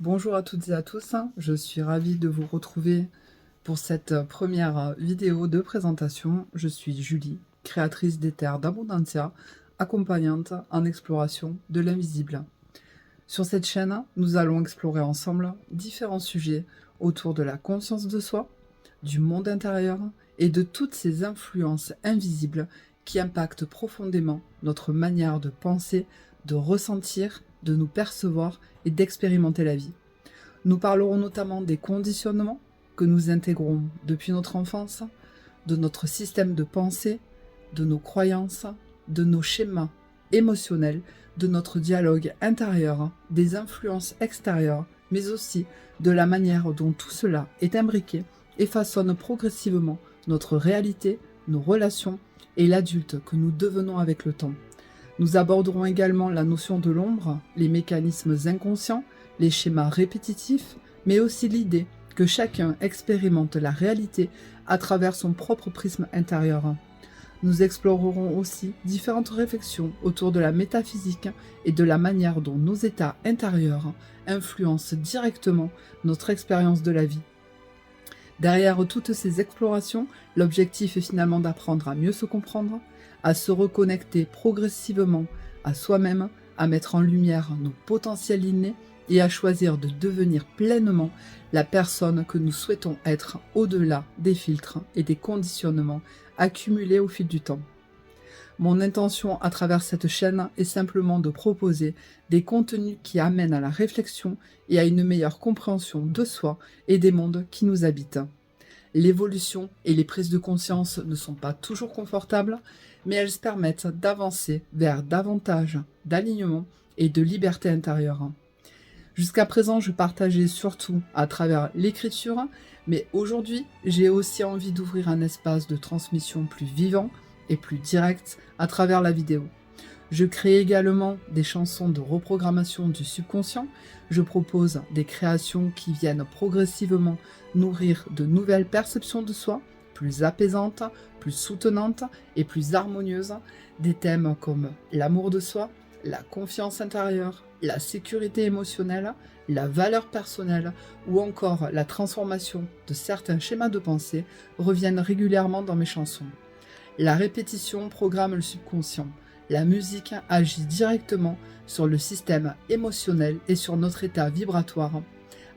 Bonjour à toutes et à tous, je suis ravie de vous retrouver pour cette première vidéo de présentation. Je suis Julie, créatrice des terres d'Abondantia, accompagnante en exploration de l'invisible. Sur cette chaîne, nous allons explorer ensemble différents sujets autour de la conscience de soi, du monde intérieur et de toutes ces influences invisibles qui impactent profondément notre manière de penser, de ressentir, de nous percevoir et d'expérimenter la vie. Nous parlerons notamment des conditionnements que nous intégrons depuis notre enfance, de notre système de pensée, de nos croyances, de nos schémas émotionnels, de notre dialogue intérieur, des influences extérieures, mais aussi de la manière dont tout cela est imbriqué et façonne progressivement notre réalité, nos relations et l'adulte que nous devenons avec le temps. Nous aborderons également la notion de l'ombre, les mécanismes inconscients, les schémas répétitifs, mais aussi l'idée que chacun expérimente la réalité à travers son propre prisme intérieur. Nous explorerons aussi différentes réflexions autour de la métaphysique et de la manière dont nos états intérieurs influencent directement notre expérience de la vie. Derrière toutes ces explorations, l'objectif est finalement d'apprendre à mieux se comprendre, à se reconnecter progressivement à soi-même, à mettre en lumière nos potentiels innés et à choisir de devenir pleinement la personne que nous souhaitons être au-delà des filtres et des conditionnements accumulés au fil du temps. Mon intention à travers cette chaîne est simplement de proposer des contenus qui amènent à la réflexion et à une meilleure compréhension de soi et des mondes qui nous habitent. L'évolution et les prises de conscience ne sont pas toujours confortables, mais elles permettent d'avancer vers davantage d'alignement et de liberté intérieure. Jusqu'à présent, je partageais surtout à travers l'écriture, mais aujourd'hui, j'ai aussi envie d'ouvrir un espace de transmission plus vivant et plus direct à travers la vidéo. Je crée également des chansons de reprogrammation du subconscient. Je propose des créations qui viennent progressivement nourrir de nouvelles perceptions de soi, plus apaisantes, plus soutenantes et plus harmonieuses. Des thèmes comme l'amour de soi, la confiance intérieure, la sécurité émotionnelle, la valeur personnelle ou encore la transformation de certains schémas de pensée reviennent régulièrement dans mes chansons. La répétition programme le subconscient. La musique agit directement sur le système émotionnel et sur notre état vibratoire.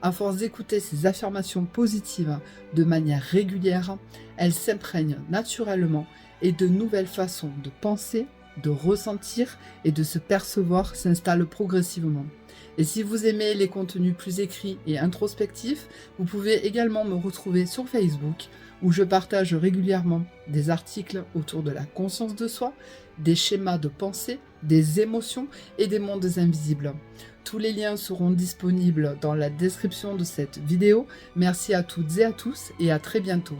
À force d'écouter ces affirmations positives de manière régulière, elles s'imprègnent naturellement et de nouvelles façons de penser, de ressentir et de se percevoir s'installent progressivement. Et si vous aimez les contenus plus écrits et introspectifs, vous pouvez également me retrouver sur Facebook où je partage régulièrement des articles autour de la conscience de soi, des schémas de pensée, des émotions et des mondes invisibles. Tous les liens seront disponibles dans la description de cette vidéo. Merci à toutes et à tous et à très bientôt.